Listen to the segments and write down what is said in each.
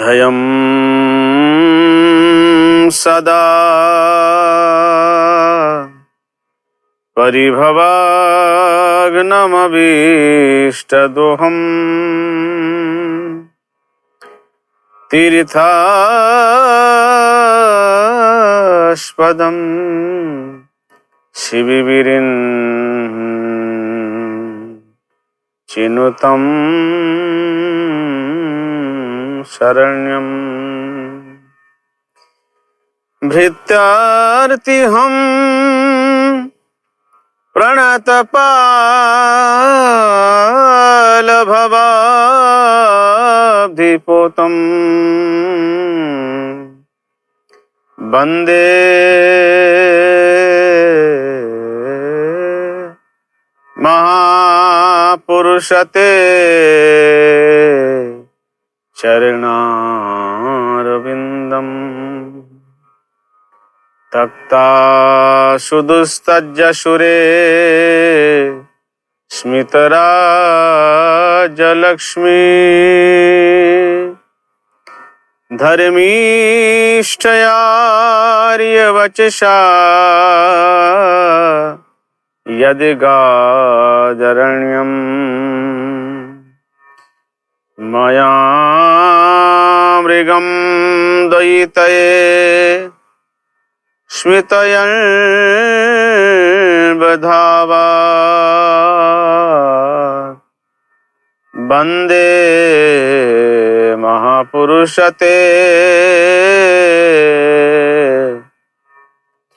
धयं सदा परिभवाग्नमभीष्टदोहम् तीर्थास्पदं शिविविरिन् चिनुतं शरण्यम् भृत्यार्तिहं प्रणतपालभवाब्धिपोतम् वन्दे महापुरुषते चरणारविन्दम् तक्ताशुदुस्तज्जशुरे स्मितराजलक्ष्मी धर्मीष्ठयार्यवचसा यदिगादरण्यम् मया मृगं दयितये स्मितयन्बधावा वन्दे महापुरुषते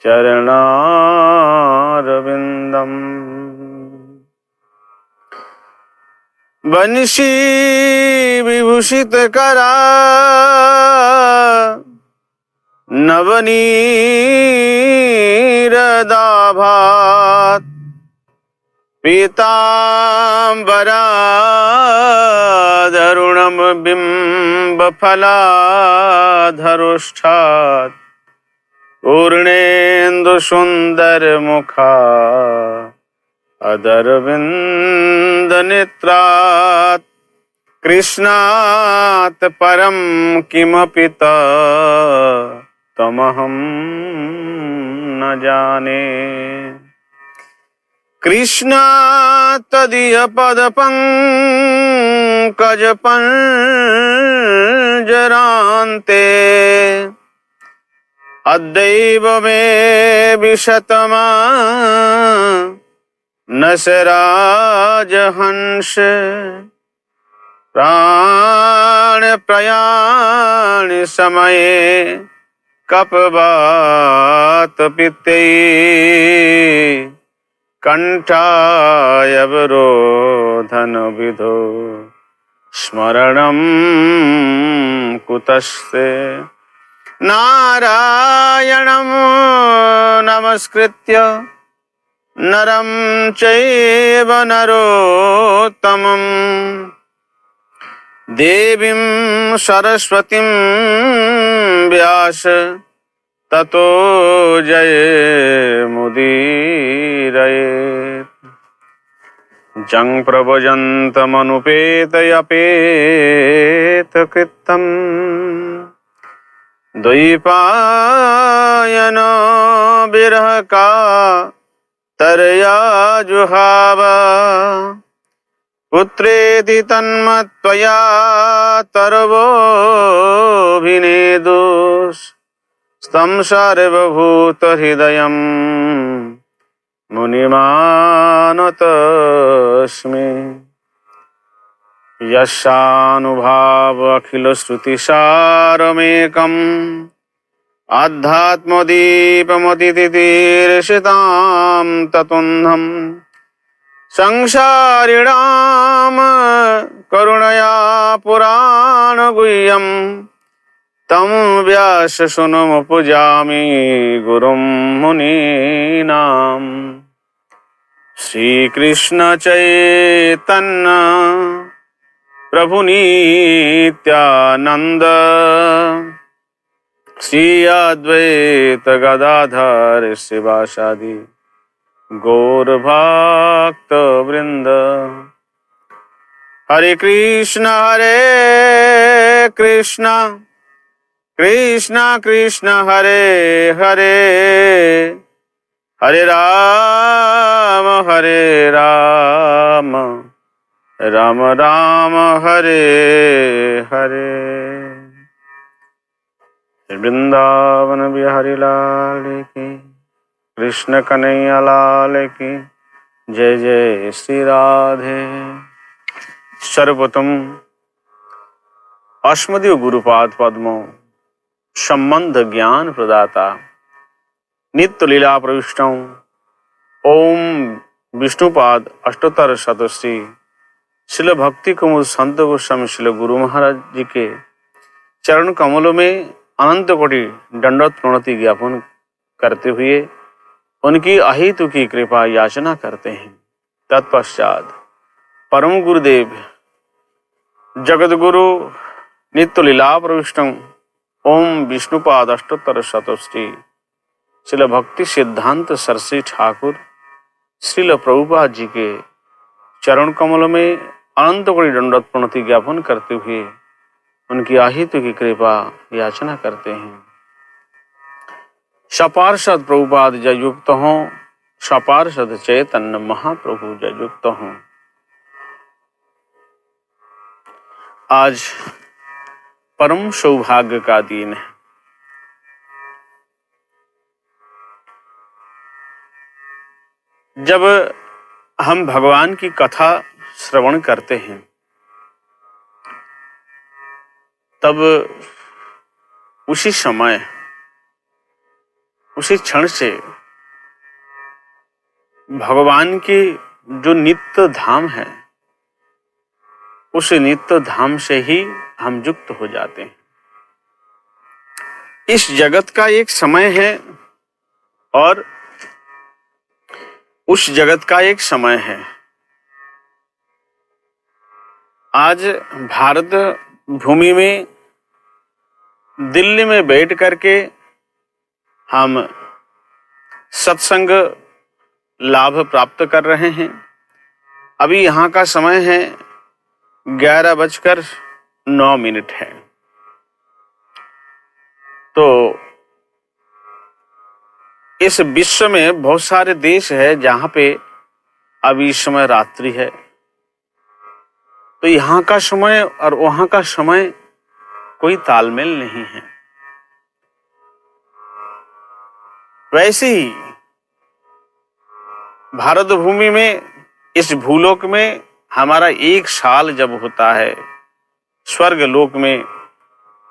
चरणारविन्दम् वंशी विभूषितकरा नवनीरदाभात् पीताम्बरादरुणं बिम्बफलाधरोष्ठात् पूर्णेन्दुसुन्दरमुखा अदरविन्दनेत्रात् कृष्णात् परं किमपि तमहं न जाने। कृष्णात् तदीयपदपङ्कजपञ्जरान्ते अद्यैव मे विशतमा नशराजहंस प्राणप्रयाण समये कपवातपित्ते कण्ठायवरोधनविधौ स्मरणं कुतस्ते। नारायणं नमस्कृत्य नरं चैव नरोत्तमं देवीं सरस्वतीं व्यास ततो जयमुदीरयेत्। जं प्रव्रजन्तमनुपेतयपेतकृतं द्वैपायनो विरहका तरया जुहाव पुत्रेति तन्मत्वया तरवोऽभिनेदुस् स्तं सर्वभूतहृदयं मुनिमानतोऽस्मि। यस्यानुभाव अखिलश्रुतिसारमेकम् आध्यात्मदीपमतितितीर्षितां ततुन्धम् संसारिणां करुणया पुराणगुह्यं तं व्यासशुनमुपजामि गुरुं मुनीनां। श्रीकृष्ण चैतन्य प्रभु नित्यानंद श्री अद्वैत गदाधर शिवासादि गौर भक्त वृंद। हरे कृष्ण कृष्ण कृष्ण हरे हरे, हरे राम राम राम हरे हरे। वृंदावन बिहारी लाल की, कृष्ण कन्हैया लाल की जय जय श्री राधे। सर्वप्रथम अस्मदीय गुरुपाद पद्मों संबंध ज्ञान प्रदाता नित्य लीला प्रविष्टों ओम विष्णुपाद अष्टोत्तर शतश्री शिल भक्ति कुमुद संत गोस्वामी शिल गुरु महाराज जी के चरण कमलों में अनंत कोटि दंडवत प्रणति ज्ञापन करते हुए उनकी अहेतु की कृपा याचना करते हैं। तत्पश्चात परम गुरुदेव जगत गुरु नित्य लीला प्रविष्टं ओम विष्णुपाद अष्टोत्तर शतश्री श्रील भक्ति सिद्धांत सरस्वती ठाकुर श्रील प्रभुपाद जी के चरण कमलों में अनंत कोटि दंडवत प्रणति ज्ञापन करते हुए उनकी अहेतु की कृपा याचना करते हैं। सपार्षद प्रभुपाद जय युक्त हों, सपार्षद चैतन्य महाप्रभु जय युक्त हों। आज परम सौभाग्य का दिन है। जब हम भगवान की कथा श्रवण करते हैं तब उसी समय उसी क्षण से भगवान की जो नित्य धाम है उस नित्य धाम से ही हम युक्त हो जाते हैं। इस जगत का एक समय है और उस जगत का एक समय है। आज भारत भूमि में दिल्ली में बैठ करके हम सत्संग लाभ प्राप्त कर रहे हैं। अभी यहाँ का समय है 11:09 है। तो इस विश्व में बहुत सारे देश है जहाँ पे अभी इस समय रात्रि है। तो यहाँ का समय और वहाँ का समय कोई तालमेल नहीं है। वैसे ही भारत भूमि में इस भूलोक में हमारा एक साल जब होता है, स्वर्ग लोक में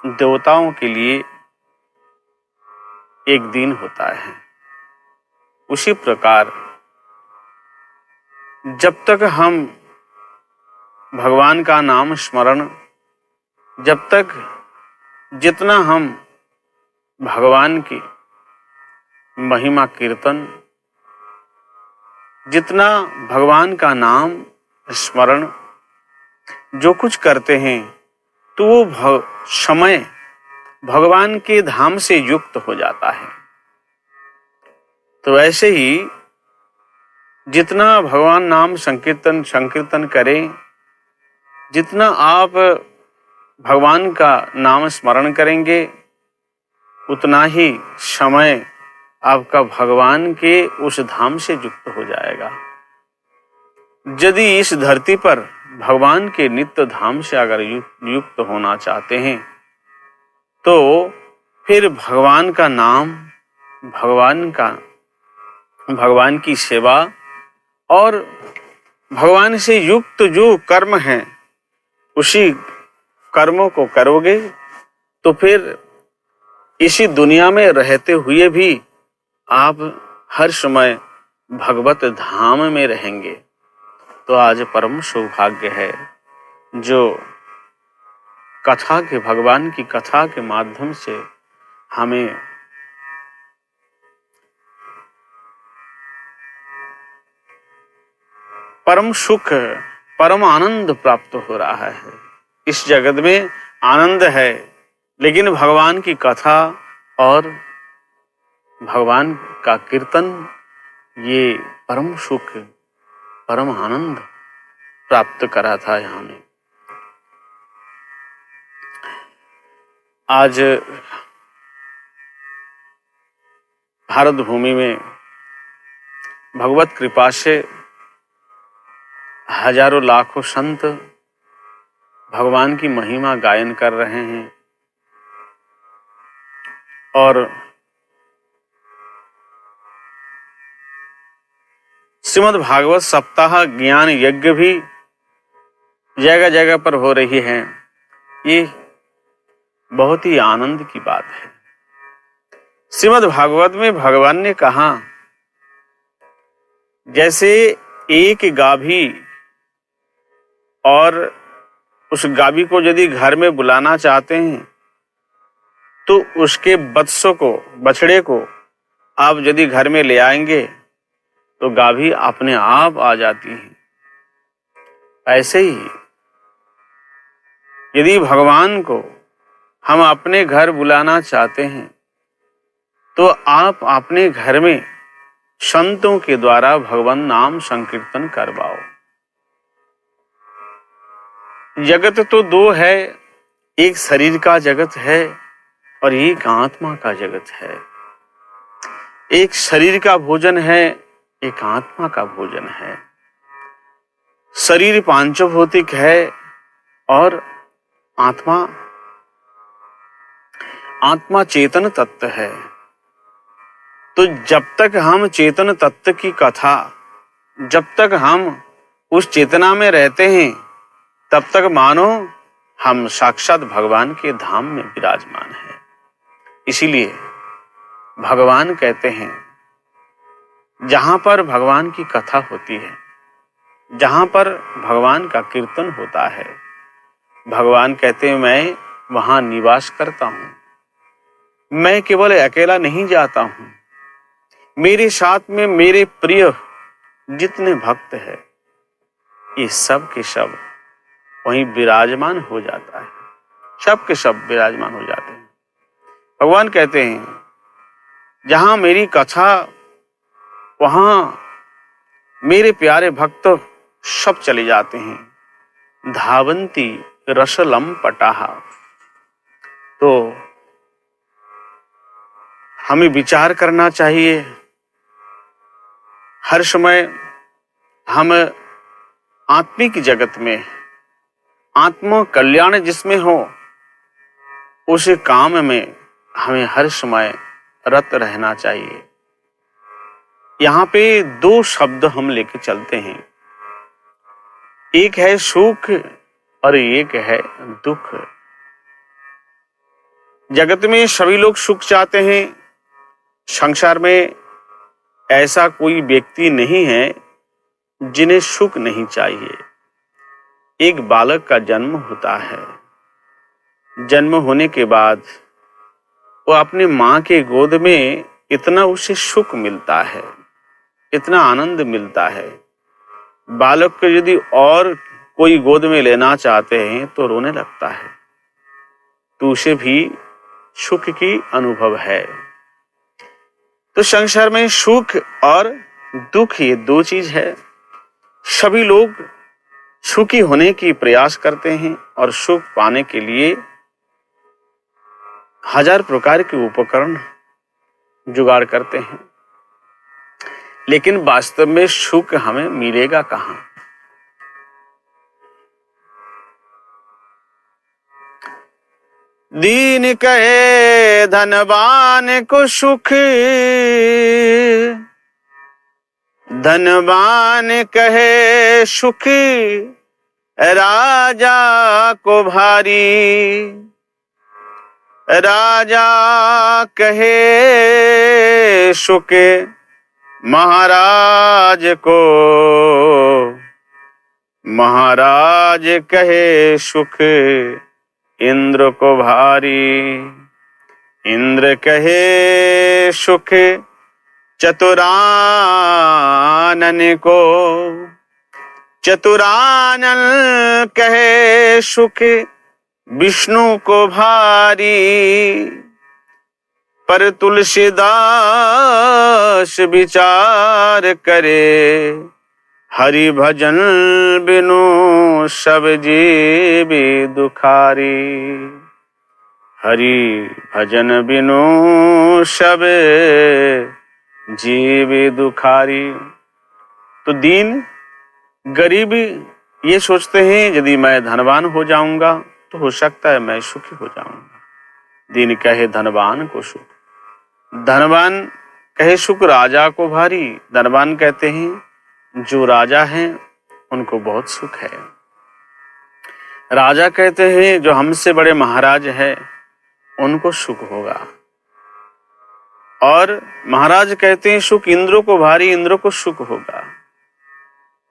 देवताओं के लिए एक दिन होता है। उसी प्रकार जब तक हम भगवान का नाम स्मरण, जब तक जितना हम भगवान की महिमा कीर्तन, जितना भगवान का नाम स्मरण जो कुछ करते हैं तो वो समय भगवान के धाम से युक्त हो जाता है। तो ऐसे ही जितना भगवान नाम संकीर्तन करें, जितना आप भगवान का नाम स्मरण करेंगे उतना ही समय आपका भगवान के उस धाम से युक्त हो जाएगा। यदि इस धरती पर भगवान के नित्य धाम से अगर युक्त होना चाहते हैं तो फिर भगवान का नाम, भगवान की सेवा और भगवान से युक्त जो कर्म हैं उसी कर्मों को करोगे तो फिर इसी दुनिया में रहते हुए भी आप हर समय भगवत धाम में रहेंगे। तो आज परम सौभाग्य है जो कथा के, भगवान की कथा के माध्यम से हमें परम सुख, परम आनंद प्राप्त हो रहा है। इस जगत में आनंद है, लेकिन भगवान की कथा और भगवान का कीर्तन ये परम सुख, परम आनंद प्राप्त करा था। यहाँ में आज भारत भूमि में भगवत कृपा से हजारों लाखों संत भगवान की महिमा गायन कर रहे हैं और श्रीमद् भागवत सप्ताह ज्ञान यज्ञ भी जगह जगह पर हो रही है। ये बहुत ही आनंद की बात है। श्रीमद् भागवत में भगवान ने कहा, जैसे एक गाभी और उस गाभी को यदि घर में बुलाना चाहते हैं तो उसके बछड़े को आप यदि घर में ले आएंगे तो गाभी अपने आप आ जाती है। ऐसे ही यदि भगवान को हम अपने घर बुलाना चाहते हैं तो आप अपने घर में संतों के द्वारा भगवान नाम संकीर्तन करवाओ। जगत तो दो है, एक शरीर का जगत है और एक आत्मा का जगत है। एक शरीर का भोजन है, एक आत्मा का भोजन है। शरीर पांचभौतिक है और आत्मा चेतन तत्व है। तो जब तक हम चेतन तत्व की कथा, जब तक हम उस चेतना में रहते हैं, तब तक मानो हम साक्षात भगवान के धाम में विराजमान हैं। इसीलिए भगवान कहते हैं, जहां पर भगवान की कथा होती है, जहां पर भगवान का कीर्तन होता है, भगवान कहते हैं मैं वहां निवास करता हूं। मैं केवल अकेला नहीं जाता हूं, मेरे साथ में मेरे प्रिय जितने भक्त हैं, ये सब के सब वहीं विराजमान हो जाता है। सब के सब विराजमान हो जाते हैं। भगवान कहते हैं, जहां मेरी कथा, वहां मेरे प्यारे भक्त सब चले जाते हैं। धावंती रसलम पटाहा। तो हमें विचार करना चाहिए, हर समय हम आत्मिक जगत में, आत्म कल्याण जिसमें हो, उस काम में हमें हर समय रत रहना चाहिए। यहाँ पे दो शब्द हम लेके चलते हैं, एक है सुख और एक है दुख। जगत में सभी लोग सुख चाहते हैं। संसार में ऐसा कोई व्यक्ति नहीं है जिन्हें सुख नहीं चाहिए। एक बालक का जन्म होता है। जन्म होने के बाद वो अपने मां के गोद में इतना उसे सुख मिलता है, इतना आनंद मिलता है। बालक को यदि और कोई गोद में लेना चाहते हैं तो रोने लगता है। तो उसे भी सुख की अनुभव है। तो संसार में सुख और दुख, ये दो चीज है। सभी लोग सुखी होने की प्रयास करते हैं और सुख पाने के लिए हजार प्रकार के उपकरण जुगाड़ करते हैं, लेकिन वास्तव में सुख हमें मिलेगा कहां? दीन कहे धनवान को सुख, धनवान कहे सुख राजा को भारी। राजा कहे सुख महाराज को, महाराज कहे सुख इंद्र को भारी। इंद्र कहे सुख चतुरानन को, चतुरानन कहे सुख विष्णु को भारी। पर तुलसीदास विचार करे, हरि भजन बिनु सब जीव दुखारी। हरि भजन बिनु सब जीव दुखारी। तो दीन गरीब ये सोचते हैं यदि मैं धनवान हो जाऊंगा तो हो सकता है मैं सुखी हो जाऊंगा। दीन कहे धनवान को सुख, धनवान कहे सुख राजा को भारी। धनवान कहते हैं जो राजा हैं उनको बहुत सुख है। राजा कहते हैं जो हमसे बड़े महाराज हैं उनको सुख होगा। और महाराज कहते हैं सुख इंद्र को भारी, इंद्र को सुख होगा।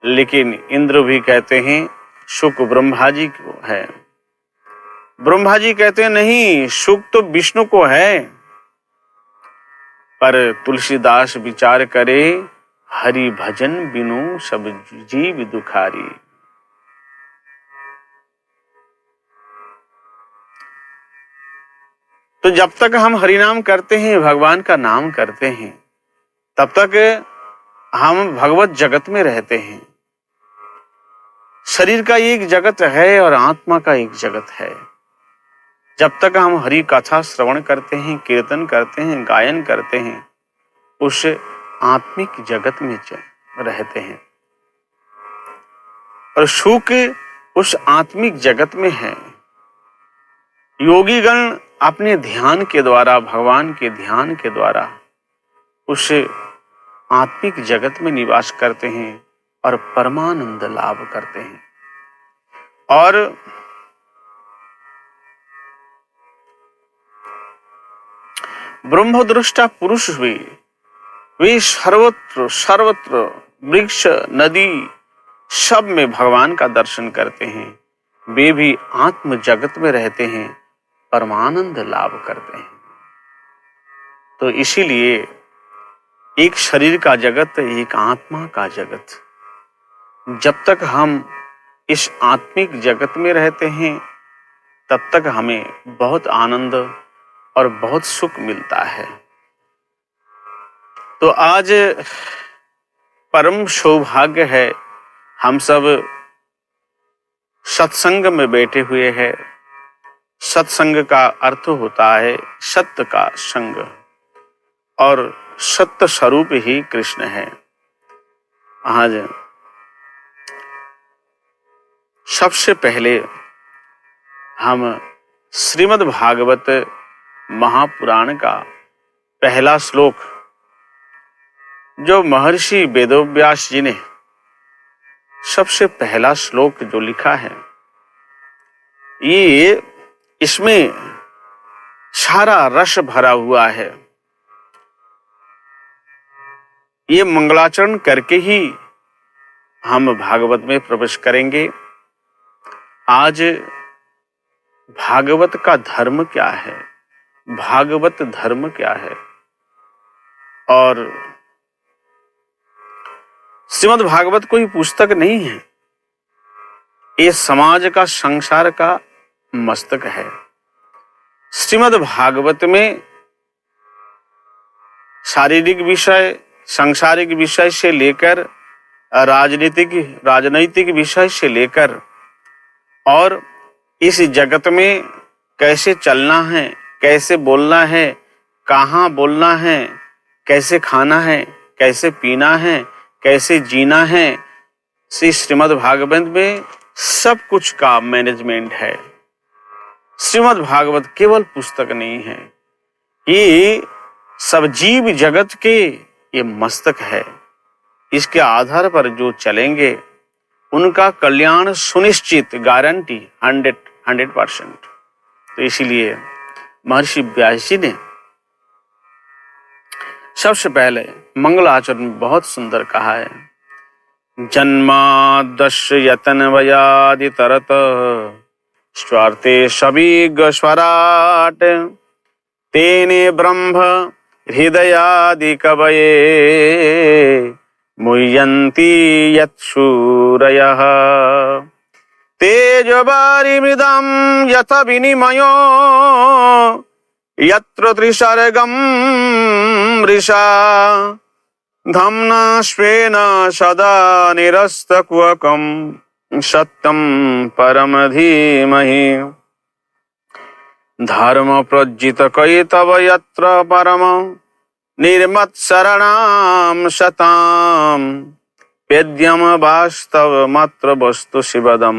लेकिन इंद्र भी कहते हैं सुख ब्रह्मा जी को है। ब्रह्मा जी कहते हैं नहीं, सुख तो विष्णु को है। पर तुलसीदास विचार करे, हरि भजन बिनु सब जीव दुखारी। तो जब तक हम हरि नाम करते हैं, भगवान का नाम करते हैं, तब तक हम भगवत जगत में रहते हैं। शरीर का एक जगत है और आत्मा का एक जगत है। जब तक हम हरि कथा श्रवण करते हैं, कीर्तन करते हैं, गायन करते हैं, उस आत्मिक जगत में रहते हैं और सुख उस आत्मिक जगत में है। योगी गण अपने ध्यान के द्वारा, भगवान के ध्यान के द्वारा उस आत्मिक जगत में निवास करते हैं और परमानंद लाभ करते हैं। और ब्रह्मदृष्टा पुरुष वे सर्वत्र सर्वत्र वृक्ष नदी सब में भगवान का दर्शन करते हैं। वे भी आत्म जगत में रहते हैं, परमानंद लाभ करते हैं। तो इसीलिए एक शरीर का जगत, एक आत्मा का जगत। जब तक हम इस आत्मिक जगत में रहते हैं तब तक हमें बहुत आनंद और बहुत सुख मिलता है। तो आज परम सौभाग्य है, हम सब सत्संग में बैठे हुए हैं। सत्संग का अर्थ होता है सत्य का संग, और सत्य स्वरूप ही कृष्ण है। आज सबसे पहले हम श्रीमद् भागवत महापुराण का पहला श्लोक, जो महर्षि वेदव्यास जी ने सबसे पहला श्लोक जो लिखा है, ये इसमें सारा रस भरा हुआ है। ये मंगलाचरण करके ही हम भागवत में प्रवेश करेंगे। आज भागवत का धर्म क्या है, भागवत धर्म क्या है, और श्रीमद् भागवत कोई पुस्तक नहीं है, ये समाज का, संसार का मस्तक है। श्रीमद् भागवत में शारीरिक विषय, सांसारिक विषय से लेकर राजनैतिक विषय से लेकर और इस जगत में कैसे चलना है, कैसे बोलना है, कहाँ बोलना है, कैसे खाना है, कैसे पीना है, कैसे जीना है, श्रीमद् भागवत में सब कुछ का मैनेजमेंट है। श्रीमद् भागवत केवल पुस्तक नहीं है, ये सब जीव जगत के ये मस्तक है। इसके आधार पर जो चलेंगे उनका कल्याण सुनिश्चित, गारंटी 100%। तो इसीलिए महर्षि व्यास जी ने सबसे पहले मंगलाचरण में बहुत सुंदर कहा है, जन्माद्यस्य यतनवयादि तरत स्वार्थे सविज्ञ स्वराट तेने ब्रह्म हृदयादि कवये मुह्यन्ति यत्सूरयः तेजोवारिमृदं यथ विनिमयो यत्र त्रिसर्गं मृषा धाम्ना स्वेन सदा निरस्तकुहकं सत्यं परम धीमहि। धर्म प्रज्जित कैतव यत्र परम निर्मत्सरणाम शताम वेद्यम वास्तव मात्र वस्तु शिवदम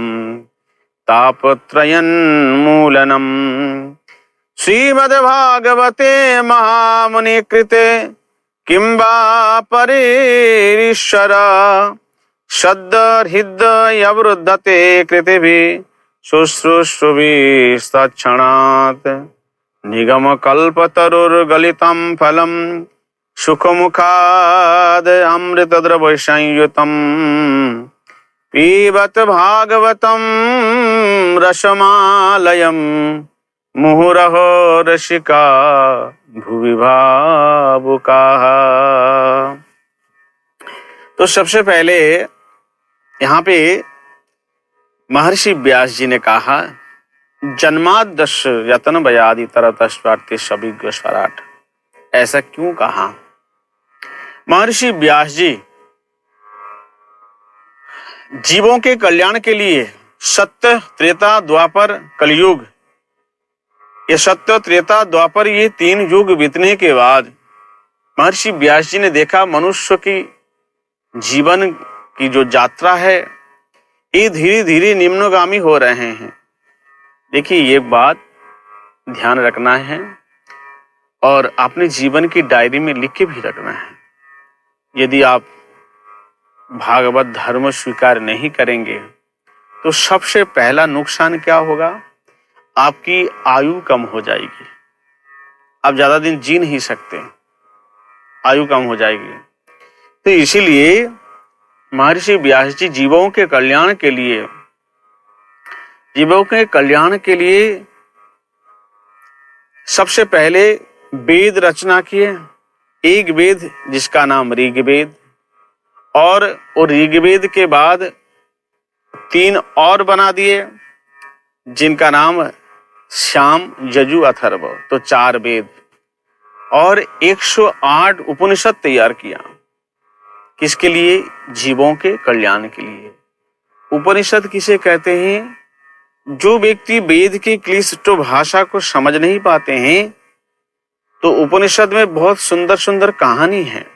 तापत्रयन्मूलनम। श्रीमद्भागवते महामुनि कृते किंबा परेरीश्वर सद्हृदयवृद्धते कृतिभिः शुश्रूषुभिस्तत्क्षणात् निगमकल्पतरुर्गलितं फलं सुखमुखाद् अमृतद्रवसंयुतं पीबत भागवतं रसमालयं मुहुरहो रसिका भुवि भावुकाः। तो सबसे पहले यहाँ पे महर्षि व्यास जी ने कहा जन्माद्यश यतन बयादि तरतस्वार्थे सविज्ञ स्वराट। ऐसा क्यों कहा? महर्षि व्यास जी जीवों के कल्याण के लिए सत्य त्रेता द्वापर कलयुग, ये सत्य त्रेता द्वापर ये 3 युग बीतने के बाद महर्षि व्यास जी ने देखा मनुष्य की जीवन की जो यात्रा है ये धीरे धीरे निम्नगामी हो रहे हैं। देखिए ये बात ध्यान रखना है और अपने जीवन की डायरी में लिख के भी रखना है। यदि आप भागवत धर्म स्वीकार नहीं करेंगे तो सबसे पहला नुकसान क्या होगा? आपकी आयु कम हो जाएगी, आप ज्यादा दिन जी नहीं सकते, आयु कम हो जाएगी। तो इसीलिए महर्षि व्यास जी जीवों के कल्याण के लिए सबसे पहले वेद रचना किए। एक वेद जिसका नाम ऋग्वेद, और ऋग्वेद के बाद 3 और बना दिए जिनका नाम साम यजु अथर्व, तो 4 वेद, और 108 उपनिषद तैयार किया। किसके लिए? जीवों के कल्याण के लिए। उपनिषद किसे कहते हैं? जो व्यक्ति वेद की क्लिष्ट भाषा को समझ नहीं पाते हैं तो उपनिषद में बहुत सुंदर सुंदर कहानी है,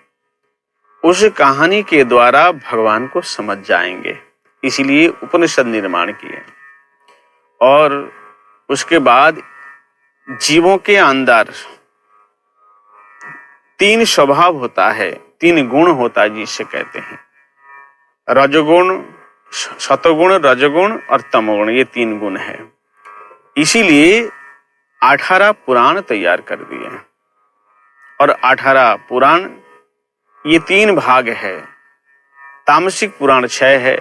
उस कहानी के द्वारा भगवान को समझ जाएंगे, इसीलिए उपनिषद निर्माण किए। और उसके बाद जीवों के अंदर 3 स्वभाव होता है, 3 गुण होता है जिसे कहते हैं रजोगुण, सतोगुण, रजोगुण और तमोगुण, ये 3 गुण है। इसीलिए 18 पुराण तैयार कर दिए और 18 पुराण ये 3 भाग है। तामसिक पुराण 6 है,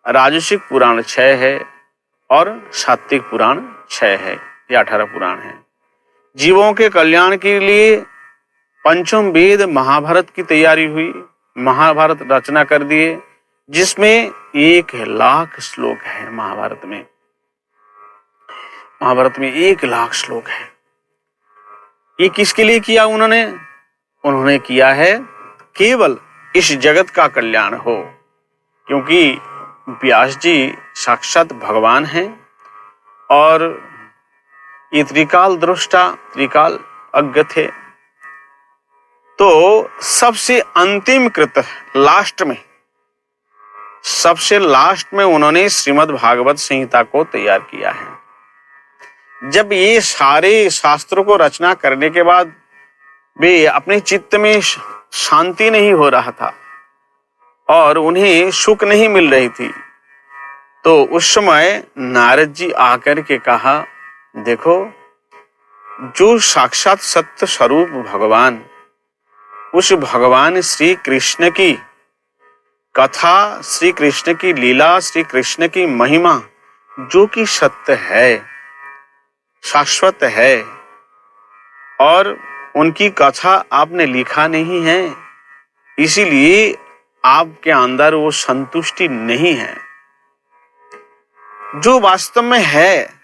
राजसिक पुराण 6 है और सात्विक पुराण 6 है। ये 18 पुराण है। जीवों के कल्याण के लिए पंचम वेद महाभारत की तैयारी हुई, महाभारत रचना कर दिए जिसमें 1,00,000 श्लोक है। महाभारत में 1,00,000 श्लोक है। ये किसके लिए किया उन्होंने किया है केवल इस जगत का कल्याण हो, क्योंकि व्यास जी साक्षात भगवान हैं और ये त्रिकाल दृष्टा, त्रिकाल अज्ञ थे। तो सबसे अंतिम कृत सबसे लास्ट में उन्होंने श्रीमद् भागवत संहिता को तैयार किया है। जब ये सारे शास्त्रों को रचना करने के बाद वे अपने चित्त में शांति नहीं हो रहा था और उन्हें सुख नहीं मिल रही थी, तो उस समय नारद जी आकर के कहा, देखो जो साक्षात सत्य स्वरूप भगवान, उस भगवान श्री कृष्ण की कथा, श्री कृष्ण की लीला, श्री कृष्ण की महिमा जो कि सत्य है, शाश्वत है, और उनकी कथा आपने लिखा नहीं है, इसीलिए आपके अंदर वो संतुष्टि नहीं है। जो वास्तव में है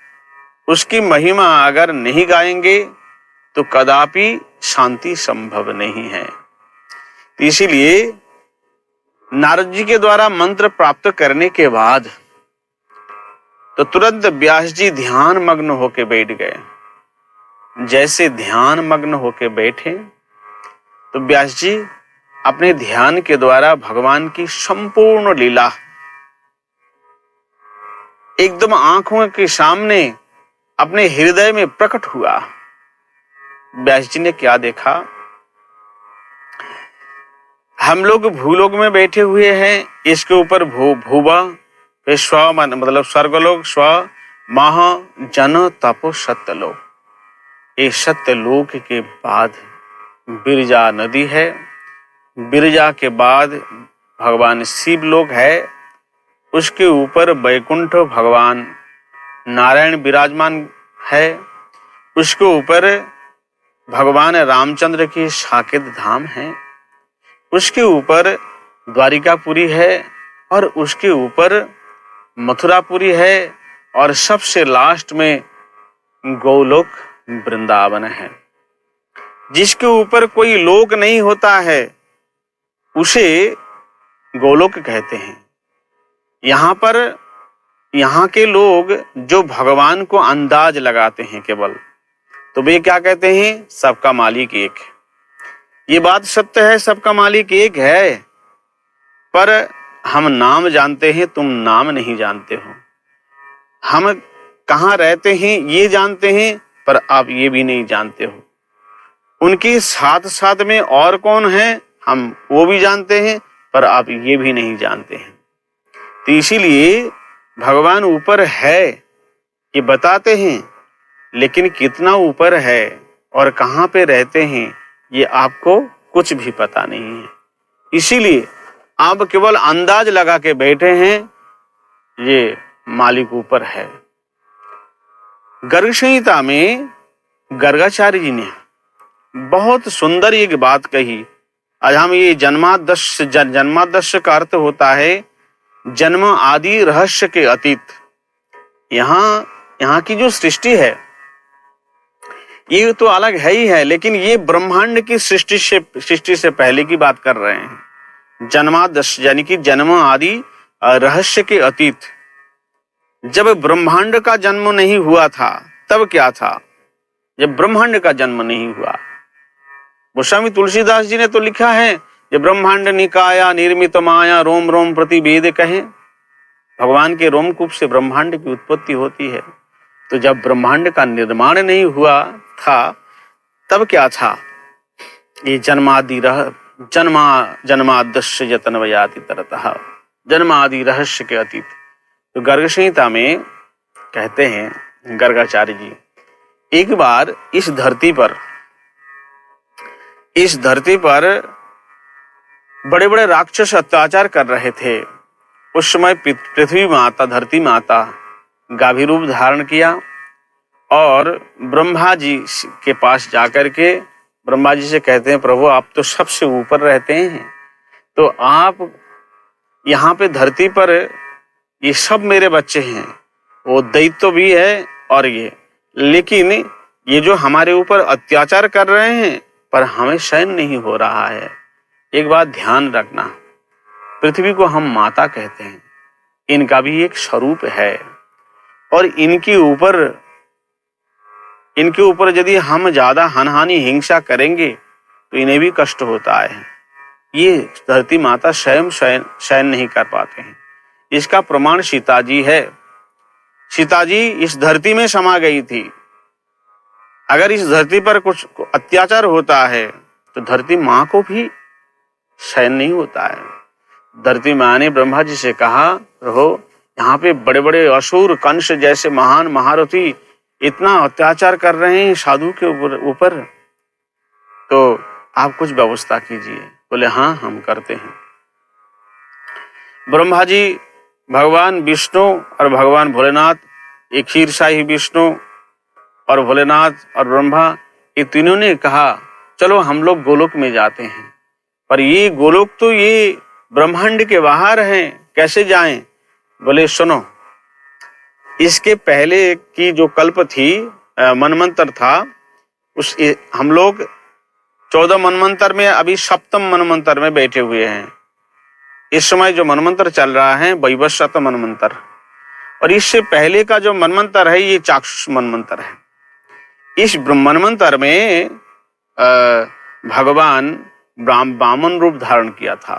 उसकी महिमा अगर नहीं गाएंगे तो कदापि शांति संभव नहीं है। इसीलिए नारद जी के द्वारा मंत्र प्राप्त करने के बाद तो तुरंत व्यास जी ध्यान मग्न होकर बैठ गए जैसे ध्यान मग्न होके बैठे, तो व्यास जी अपने ध्यान के द्वारा भगवान की संपूर्ण लीला एकदम आंखों के सामने अपने हृदय में प्रकट हुआ। व्यास जी ने क्या देखा? हम लोग भूलोक में बैठे हुए हैं, इसके ऊपर भूवा स्व मतलब स्वर्गलोक, स्व मह जन तपो सत्यलोक। ये सत्यलोक के बाद बिरजा नदी है, बिरजा के बाद भगवान शिवलोक है, उसके ऊपर वैकुंठ भगवान नारायण विराजमान है, उसके ऊपर भगवान रामचंद्र की साकेत धाम है, उसके ऊपर द्वारिकापुरी है, और उसके ऊपर मथुरापुरी है, और सबसे लास्ट में गोलोक वृंदावन है। जिसके ऊपर कोई लोक नहीं होता है उसे गोलोक कहते हैं। यहाँ के लोग जो भगवान को अंदाज लगाते हैं केवल, तो वे क्या कहते हैं? सबका मालिक एक है। ये बात सत्य है, सबका मालिक एक है, पर हम नाम जानते हैं, तुम नाम नहीं जानते हो। हम कहाँ रहते हैं ये जानते हैं, पर आप ये भी नहीं जानते हो। उनके साथ साथ में और कौन है हम वो भी जानते हैं, पर आप ये भी नहीं जानते हैं। तो इसीलिए भगवान ऊपर है ये बताते हैं, लेकिन कितना ऊपर है और कहाँ पे रहते हैं ये आपको कुछ भी पता नहीं है। इसीलिए आप केवल अंदाज लगा के बैठे हैं ये मालिक ऊपर है। गर्ग संहिता में गर्गाचार्य जी ने बहुत सुंदर एक बात कही। आज हम ये जन्मादस्य का अर्थ होता है जन्म आदि रहस्य के अतीत। यहाँ की जो सृष्टि है ये तो अलग है ही है, लेकिन ये ब्रह्मांड की सृष्टि से पहले की बात कर रहे हैं। जन्मादस्य यानी कि जन्म आदि रहस्य के अतीत। जब ब्रह्मांड का जन्म नहीं हुआ था तब क्या था? जब ब्रह्मांड का जन्म नहीं हुआ, गोस्वामी तुलसीदास जी ने तो लिखा है, जब ब्रह्मांड निकाया निर्मित माया रोम रोम प्रति वेद कहे। भगवान के रोमकूप से ब्रह्मांड की उत्पत्ति होती है। तो जब ब्रह्मांड का निर्माण नहीं हुआ था तब क्या था? ये जन्मादस्य यतनवयाति तरतः, जन्मादि रहस्य के अतीत। तो गर्ग संहिता में कहते हैं गर्गाचार्य जी, एक बार इस धरती पर बड़े बड़े राक्षस अत्याचार कर रहे थे। उस समय पृथ्वी माता, धरती माता गाभी रूप धारण किया और ब्रह्मा जी के पास जाकर के ब्रह्मा जी से कहते हैं, प्रभु आप तो सबसे ऊपर रहते हैं, तो आप यहाँ पे धरती पर ये सब मेरे बच्चे हैं, वो दैत्य भी है और ये, लेकिन ये जो हमारे ऊपर अत्याचार कर रहे हैं पर हमें सहन नहीं हो रहा है। एक बात ध्यान रखना, पृथ्वी को हम माता कहते हैं, इनका भी एक स्वरूप है, और इनके ऊपर यदि हम ज्यादा हनहानि हिंसा करेंगे तो इन्हें भी कष्ट होता है। ये धरती माता स्वयं सहन नहीं कर पाते हैं। इसका प्रमाण सीता जी है। सीता जी इस धरती में समा गई थी। अगर इस धरती पर कुछ अत्याचार होता है तो धरती माँ को भी सहन नहीं होता है। धरती माँ ने ब्रह्मा जी से कहा, रहो यहाँ पे बड़े बड़े असुर कंस जैसे महान महारथी इतना अत्याचार कर रहे हैं साधु के ऊपर, तो आप कुछ व्यवस्था कीजिए। बोले हाँ हम करते हैं। ब्रह्मा जी, भगवान विष्णु और भगवान भोलेनाथ, एक क्षीरसाई विष्णु और भोलेनाथ और ब्रह्मा, ये तीनों ने कहा चलो हम लोग गोलोक में जाते हैं। पर ये गोलोक तो ये ब्रह्मांड के बाहर हैं, कैसे जाएं? बोले सुनो, इसके पहले की जो कल्प थी, मनमंत्र था, हम लोग 14 मनमंत्र में अभी 7वें मनमंत्र में बैठे हुए हैं। इस समय जो मनमंत्र चल रहा है वैवस्वत मनमंत्र, और इससे पहले का जो मनमंत्र है ये चाक्षुष मनमंत्र है। इस ब्रह्मन्वंतर में भगवान वामन रूप धारण किया था।